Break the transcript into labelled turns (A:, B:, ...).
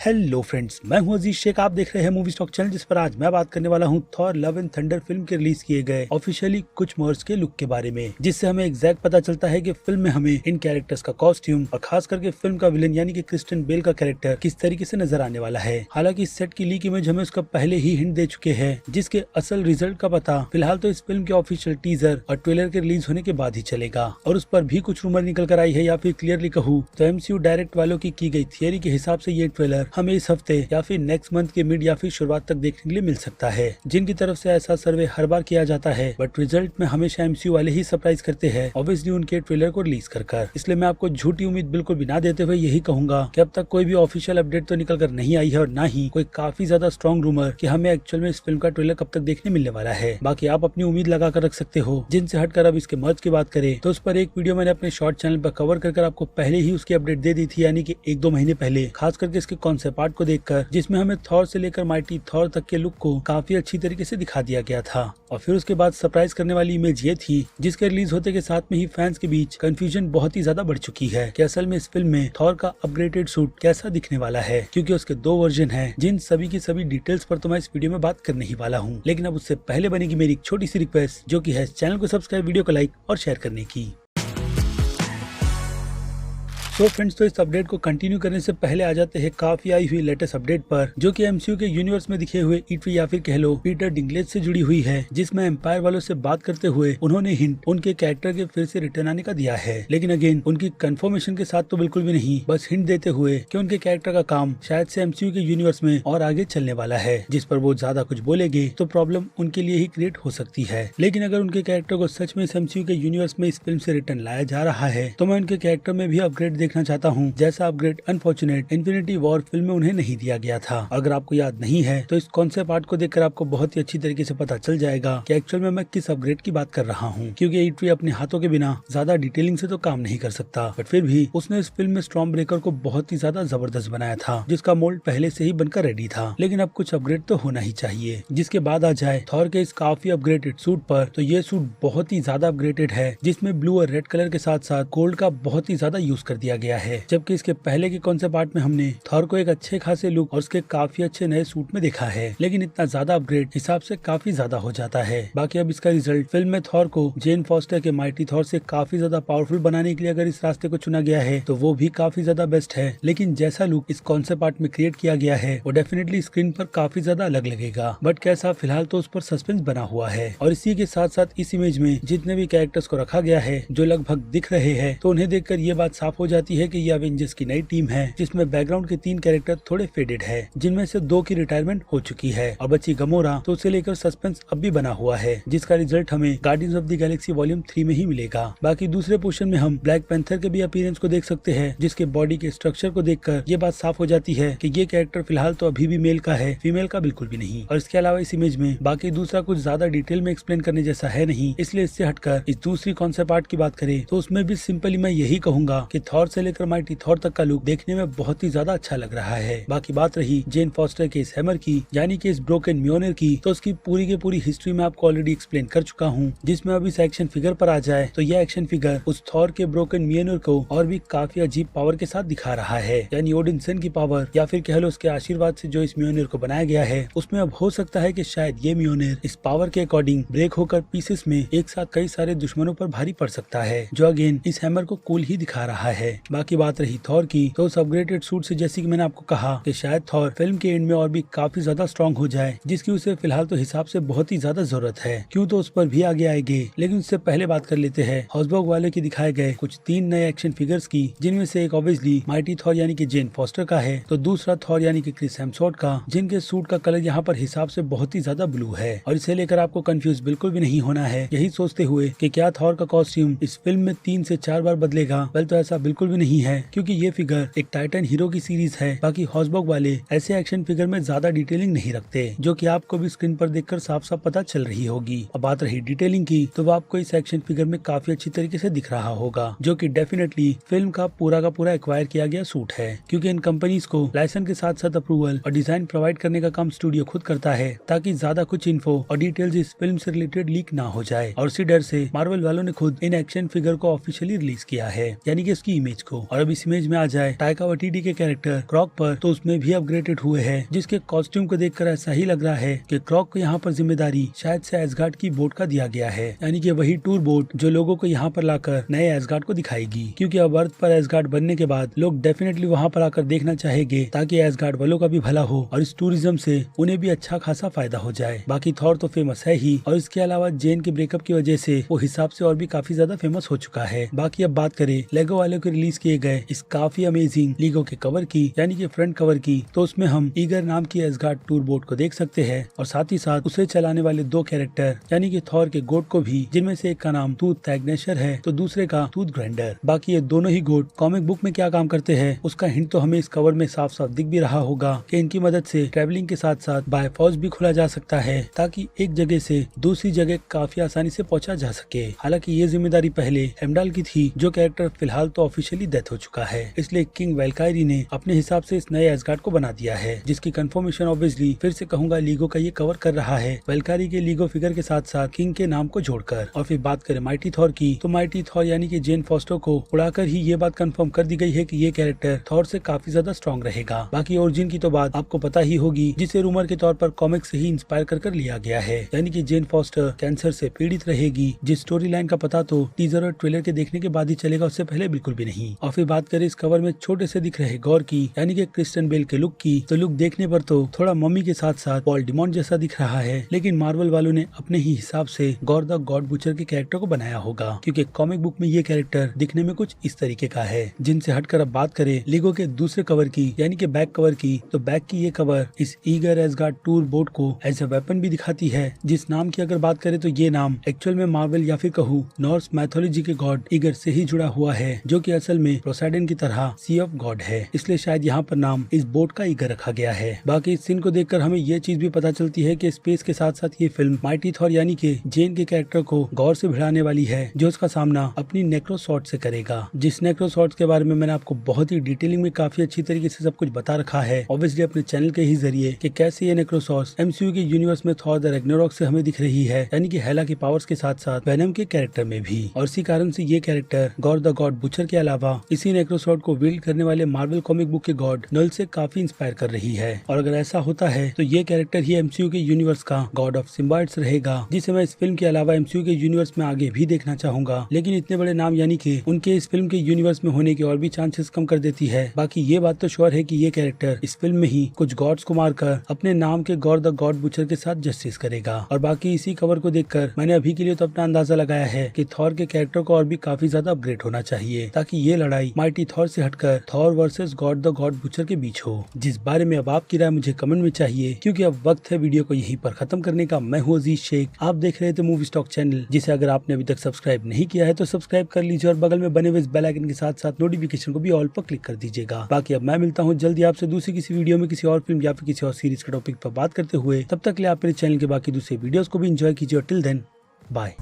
A: Hello friends, मैं हूं अजीज शेख। आप देख रहे हैं मूवी स्टॉक चैनल, जिस पर आज मैं बात करने वाला हूं Thor love and thunder film के रिलीज किए गए ऑफिशियली कुछ मोर्स के लुक के बारे में, जिससे हमें एग्जैक्ट पता चलता है कि फिल्म में हमें इन कैरेक्टर्स का कॉस्ट्यूम और खास करके फिल्म का विलन यानी कि क्रिस्टियन बेल का कैरेक्टर किस तरीके से नजर आने वाला है। हालांकि इस सेट की लीक इमेज हमें उसका पहले ही हिंट दे चुके हैं, जिसके असल रिजल्ट का पता फिलहाल तो इस फिल्म के ऑफिशियल टीजर और ट्रेलर के रिलीज होने के बाद ही चलेगा। और उस पर भी कुछ रूमर निकल कर आई है, या फिर क्लियरली कहूँ तो एमसीयू डायरेक्ट वालों की गई थियरी के हिसाब से ये ट्रेलर हमें इस हफ्ते या फिर नेक्स्ट मंथ के मिड या फिर शुरुआत तक देखने के लिए मिल सकता है। जिनकी तरफ से ऐसा सर्वे हर बार किया जाता है, बट रिजल्ट में हमेशा एमसीयू वाले ही सरप्राइज करते हैं, ऑब्वियसली उनके ट्रेलर को रिलीज कर। इसलिए मैं आपको झूठी उम्मीद बिल्कुल भी ना देते हुए यही कहूंगा कि अब तक कोई भी ऑफिशियल अपडेट तो निकल कर नहीं आई है, और ना ही कोई काफी ज्यादा स्ट्रॉन्ग रूमर कि हमें एक्चुअल में इस फिल्म का ट्रेलर कब तक देखने मिलने वाला है। बाकी आप अपनी उम्मीद लगा कर रख सकते हो। जिनसे हटकर अब इसके मर्ज की बात करें तो उस पर एक वीडियो मैंने अपने शॉर्ट चैनल पर कवर कर आपको पहले ही उसकी अपडेट दे दी थी, यानी कि 1-2 महीने पहले, खास करके इसके कॉन्सेप्ट आर्ट को देखकर, जिसमें हमें थॉर से लेकर माइटी थॉर तक के लुक को काफी अच्छी तरीके से दिखा दिया गया था। और फिर उसके बाद सरप्राइज करने वाली इमेज ये थी, जिसके रिलीज होते के साथ में ही फैंस के बीच कंफ्यूजन बहुत ही ज्यादा बढ़ चुकी है कि असल में इस फिल्म में थॉर का अपग्रेडेड सूट कैसा दिखने वाला है, क्योंकि उसके 2 वर्जन हैं, जिन सभी की सभी डिटेल्स पर तो मैं इस वीडियो में बात करने ही वाला हूँ। लेकिन अब उससे पहले बनेगी मेरी एक छोटी सी रिक्वेस्ट, जो की है चैनल को सब्सक्राइब, वीडियो को लाइक और शेयर करने की। तो फ्रेंड्स, तो इस अपडेट को कंटिन्यू करने से पहले आ जाते हैं काफी आई हुई लेटेस्ट अपडेट पर, जो कि एमसीयू के यूनिवर्स में दिखे हुए ईटवी या फिर कह लो पीटर डिंगलेज से जुड़ी हुई है, जिसमें एम्पायर वालों से बात करते हुए उन्होंने हिंट उनके कैरेक्टर के फिर से रिटर्न आने का दिया है। लेकिन अगेन उनकी कंफर्मेशन के साथ तो बिल्कुल भी नहीं, बस हिंट देते हुए कि उनके कैरेक्टर का काम शायद से एमसीयू के यूनिवर्स में और आगे चलने वाला है, जिस पर वो ज्यादा कुछ बोलेंगे तो प्रॉब्लम उनके लिए ही क्रिएट हो सकती है। लेकिन अगर उनके कैरेक्टर को सच में एमसीयू के यूनिवर्स में इस फिल्म से रिटर्न लाया जा रहा है, तो मैं उनके कैरेक्टर में भी अपग्रेड देखना चाहता हूँ, जैसा upgrade unfortunate infinity war film में उन्हें नहीं दिया गया था। अगर आपको याद नहीं है तो इस कॉन्सेप्ट आर्ट को देखकर आपको बहुत ही अच्छी तरीके से पता चल जाएगा कि एक्चुअल में मैं किस अपग्रेड की बात कर रहा हूँ, क्योंकि ईटवी अपने हाथों के बिना ज्यादा डिटेलिंग से तो काम नहीं कर सकता, बट फिर भी उसने इस फिल्म में स्टॉर्म ब्रेकर को बहुत ही ज्यादा जबरदस्त बनाया था, जिसका मोल्ड पहले से ही बनकर रेडी था। लेकिन अब कुछ अपग्रेड तो होना ही चाहिए। जिसके बाद आ जाए थॉर के इस काफी अपग्रेडेड सूट पर, तो ये सूट बहुत ही ज्यादा अपग्रेडेड है, जिसमें ब्लू और रेड कलर के साथ साथ गोल्ड का बहुत ही ज्यादा यूज कर दिया गया है। जबकि इसके पहले के कॉन्सेप्ट आर्ट में हमने थॉर को एक अच्छे खासे लुक और उसके काफी अच्छे नए सूट में देखा है, लेकिन इतना ज्यादा अपग्रेड हिसाब से काफी ज्यादा हो जाता है। बाकी अब इसका रिजल्ट फिल्म में थॉर को जेन फॉस्टर के माइटी थॉर से काफी ज्यादा पावरफुल बनाने के लिए अगर इस रास्ते को चुना गया है, तो वो भी काफी ज्यादा बेस्ट है। लेकिन जैसा लुक इस कॉन्सेप्ट आर्ट में क्रिएट किया गया है, वो डेफिनेटली स्क्रीन पर काफी ज्यादा अलग लगेगा, बट कैसा, फिलहाल तो उस पर सस्पेंस बना हुआ है। और इसी के साथ साथ इस इमेज में जितने भी कैरेक्टर्स को रखा गया है, जो लगभग दिख रहे हैं, तो उन्हें देखकर ये बात साफ हो जाती है कि ये अवेंजर्स की नई टीम है, जिसमें बैकग्राउंड के 3 कैरेक्टर थोड़े फेडेड है, जिनमें से 2 की रिटायरमेंट हो चुकी है, और बची गमोरा, तो उसे लेकर सस्पेंस अब भी बना हुआ है, जिसका रिजल्ट हमें guardians of the Galaxy volume 3 में ही मिलेगा। बाकी दूसरे पोर्शन में हम ब्लैक पैंथर के भी अपीयरेंस को देख सकते हैं, जिसके बॉडी के स्ट्रक्चर को देखकर ये बात साफ हो जाती है कि ये कैरेक्टर फिलहाल तो अभी भी मेल का है, फीमेल का बिल्कुल भी नहीं। और इसके अलावा इस इमेज में बाकी दूसरा कुछ ज्यादा डिटेल में एक्सप्लेन करने जैसा है नहीं, इसलिए इससे हटकर इस दूसरी कॉन्सेप्ट आर्ट की बात करें तो उसमें भी सिंपली मैं यही कहूंगा कि थॉर से लेकर माइटी थॉर तक का लुक देखने में बहुत ही ज्यादा अच्छा लग रहा है। बाकी बात रही जेन फॉस्टर के इस हैमर की, यानी कि इस ब्रोकन म्योनर की, तो उसकी पूरी की पूरी हिस्ट्री में आपको ऑलरेडी एक्सप्लेन कर चुका हूँ। जिसमें अब इस एक्शन फिगर पर आ जाए तो यह एक्शन फिगर उस थॉर के ब्रोकन म्योनर को और भी काफी अजीब पावर के साथ दिखा रहा है, यानी ओडिनसन की पावर, या फिर कह लो उसके आशीर्वाद से जो इस म्योनर को बनाया गया है, उसमें अब हो सकता है कि शायद ये म्योनर इस पावर के अकॉर्डिंग ब्रेक होकर पीसेस में एक साथ कई सारे दुश्मनों पर भारी पड़ सकता है, जो अगेन इस हैमर को कूल ही दिखा रहा है। बाकी बात रही थॉर की, तो उस अपग्रेडेड सूट से जैसे कि मैंने आपको कहा कि शायद थॉर फिल्म के एंड में और भी काफी ज्यादा स्ट्रॉन्ग हो जाए, जिसकी उसे फिलहाल तो हिसाब से बहुत ही ज्यादा जरूरत है, क्यों तो उस पर भी आगे आएंगे। लेकिन उससे पहले बात कर लेते हैं हॉसबर्ग वाले की दिखाए गए कुछ 3 नए एक्शन फिगर्स की, जिनमें से एक ऑब्वियसली माइटी थॉर यानी कि जेन फॉस्टर का है, तो दूसरा थॉर यानी कि क्रिस हेम्सवर्थ का, जिनके सूट का कलर यहाँ पर हिसाब से बहुत ही ज्यादा ब्लू है। और इसे लेकर आपको कंफ्यूज बिल्कुल भी नहीं होना है, यही सोचते हुए कि क्या थॉर का कॉस्ट्यूम इस फिल्म में 3 से 4 बार बदलेगा। वेल, तो ऐसा बिल्कुल भी नहीं है, क्योंकि ये फिगर एक टाइटन हीरो की सीरीज है। बाकी हॉसबर्ग वाले ऐसे एक्शन फिगर में ज्यादा डिटेलिंग नहीं रखते, जो कि आपको भी स्क्रीन पर देखकर साफ साफ पता चल रही होगी। अब बात रही डिटेलिंग की, तो वो आपको इस एक्शन फिगर में काफी अच्छी तरीके से दिख रहा होगा, जो कि डेफिनेटली फिल्म का पूरा एक्वायर किया गया सूट है, क्योंकि इन कंपनीज को लाइसेंस के साथ साथ अप्रूवल और डिजाइन प्रोवाइड करने का काम स्टूडियो खुद करता है, ताकि ज्यादा कुछ इन्फो और डिटेल्स इस फिल्म से रिलेटेड लीक ना हो जाए। और इसी डर से मार्वल वालों ने खुद इन एक्शन फिगर को ऑफिशियली रिलीज किया है, यानी कि इसकी इमेज इमेज को। और अब इस इमेज में आ जाए टाइका वाइटिटी के कैरेक्टर क्रॉक पर, तो उसमें भी अपग्रेडेड हुए हैं, जिसके कॉस्ट्यूम को देखकर ऐसा ही लग रहा है कि क्रॉक को यहाँ पर जिम्मेदारी शायद से एसगार्ड की बोट का दिया गया है, यानी कि वही टूर बोट जो लोगों को यहाँ पर लाकर नए एसगार्ड को दिखाएगी। क्योंकि अब अर्थ पर एसगार्ड बनने के बाद लोग डेफिनेटली वहाँ पर आकर देखना चाहेंगे, ताकि एसगार्ड वालों का भी भला हो और इस टूरिज्म से उन्हें भी अच्छा खासा फायदा हो जाए। बाकी थॉर तो फेमस है ही, और इसके अलावा जेन के ब्रेकअप की वजह से वो हिसाब से और भी काफी ज्यादा फेमस हो चुका है। बाकी अब बात करें लेगो वालों के रिलीज किए गए इस काफी अमेजिंग लीगो के कवर की, यानी कि फ्रंट कवर की, तो उसमें हम ईगर नाम की एसगार्ड टूर बोट को देख सकते हैं और साथ ही साथ उसे चलाने वाले दो कैरेक्टर यानी कि थॉर के गोट को भी, जिनमें से एक का नाम टूथ टैगनेशर है तो दूसरे का टूथ ग्राइंडर। बाकी ये दोनों ही गोट कॉमिक बुक में क्या काम करते हैं उसका हिंट तो हमें इस कवर में साफ साफ दिख भी रहा होगा कि इनकी मदद से ट्रैवलिंग के साथ साथ बायफॉज भी खुला जा सकता है, ताकि एक जगह से दूसरी जगह काफी आसानी से पहुंचा जा सके। हालांकि ये जिम्मेदारी पहले हेमडाल की थी, जो कैरेक्टर फिलहाल तो ऑफिशियली डेथ हो चुका है, इसलिए किंग वेलकायरी ने अपने हिसाब से इस नए एसगार्ड को बना दिया है, जिसकी कंफर्मेशन ऑब्वियसली फिर से कहूंगा लीगो का ये कवर कर रहा है, वेलकारी के लीगो फिगर के साथ साथ किंग के नाम को जोड़कर। और फिर बात करें माइटी थॉर की, तो माइटी थॉर यानी कि जेन फॉस्टर को उड़ाकर ही ये बात कंफर्म कर दी गई है कि ये कैरेक्टर थॉर से काफी ज्यादा स्ट्रॉन्ग रहेगा। बाकी ओरिजिन की तो बात आपको पता ही होगी, जिसे रूमर के तौर पर कॉमिक से ही इंस्पायर कर लिया गया है, यानी कि जेन फॉस्टर कैंसर से पीड़ित रहेगी, जिस स्टोरी लाइन का पता तो टीजर और ट्रेलर के देखने के बाद ही चलेगा, उससे पहले बिल्कुल भी नहीं। और फिर बात करें इस कवर में छोटे से दिख रहे गौर की, यानी कि क्रिस्टियन बेल के लुक की, तो लुक देखने पर तो थोड़ा मम्मी के साथ साथ पॉल डिमॉन्ट जैसा दिख रहा है, लेकिन मार्वल वालों ने अपने ही हिसाब से गॉर द गॉड बुचर के कैरेक्टर को बनाया होगा, क्योंकि कॉमिक बुक में ये कैरेक्टर दिखने में कुछ इस तरीके का है। जिनसे हटकर अब बात करें लीगो के दूसरे कवर की, यानी कि बैक कवर की, तो बैक की ये कवर इस ईगर एसगार्ड टूर बोट को एज ए वेपन भी दिखाती है, जिस नाम की अगर बात करें तो ये नाम एक्चुअल में मार्वल या फिर कहूँ नॉर्स मैथोलॉजी के गॉड ईगर से ही जुड़ा हुआ है, जो कि असल में पोसाइडन की तरह सी ऑफ गॉड है, इसलिए शायद यहाँ पर नाम इस बोट का ईगर रखा गया है। बाकी इस सीन को देखकर हमें ये चीज भी पता चलती है कि स्पेस के साथ साथ ये फिल्म माइटी थॉर यानी कि जेन के कैरेक्टर को गौर से भिड़ाने वाली है, जो उसका सामना अपनी नेक्रोसॉर्ड से करेगा, जिस नेक्रोसॉर्ड के बारे में मैंने आपको बहुत ही डिटेलिंग में काफी अच्छी तरीके से सब कुछ बता रखा है, ऑब्वियसली अपने चैनल के ही जरिए, कि कैसे ये नेक्रोसॉर्ड एमसीयू के यूनिवर्स में थॉर द रैग्नारोक से हमें दिख रही है, यानी कि हेला की पावर्स के साथ साथ वेनम के कैरेक्टर में भी। और इसी कारण से ये character gore the God butcher के अलावा इसी नेक्रोसॉर्ड को विल्ड करने वाले मार्वल कॉमिक बुक के गॉड नल से काफी इंस्पायर कर रही है। और अगर ऐसा होता है तो ये कैरेक्टर ही एमसीयू के यूनिवर्स का गॉड ऑफ सिम्बाइट्स रहेगा, जिसे मैं इस फिल्म के अलावा एमसीयू के यूनिवर्स में आगे भी देखना चाहूंगा, लेकिन इतने बड़े नाम यानी कि उनके इस फिल्म के यूनिवर्स में होने के और भी चांसेस कम कर देती है। बाकी ये बात तो श्योर है कि ये कैरेक्टर इस फिल्म में ही कुछ गॉड्स को मारकर अपने नाम के गॉर द गॉड बुचर के साथ जस्टिस करेगा। और बाकी इसी कवर को देखकर मैंने अभी के लिए तो अपना अंदाजा लगाया है कि थॉर के कैरेक्टर को और भी काफी ज्यादा अपग्रेड होना चाहिए, ताकि ये लड़ाई माइटी थॉर से हटकर Thor versus God the God butcher के बीच हो, जिस बारे में अब आपकी राय मुझे कमेंट में चाहिए, क्योंकि अब वक्त है वीडियो को यहीं पर खत्म करने का। मैं हूँ अजीज शेख, आप देख रहे थे मूवी स्टॉक चैनल, जिसे अगर आपने अभी तक सब्सक्राइब नहीं किया है तो सब्सक्राइब कर लीजिए और बगल में बने हुए बेल आइकन के साथ साथ नोटिफिकेशन को भी ऑल पर क्लिक कर दीजिएगा। बाकी अब मैं मिलता हूँ जल्दी आपसे दूसरी किसी वीडियो में किसी और फिल्म या फिर किसी और सीरीज के टॉपिक पर बात करते हुए। तब तक के लिए आप मेरे चैनल के बाकी दूसरे वीडियोस को भी एंजॉय कीजिए और टिल देन बाय।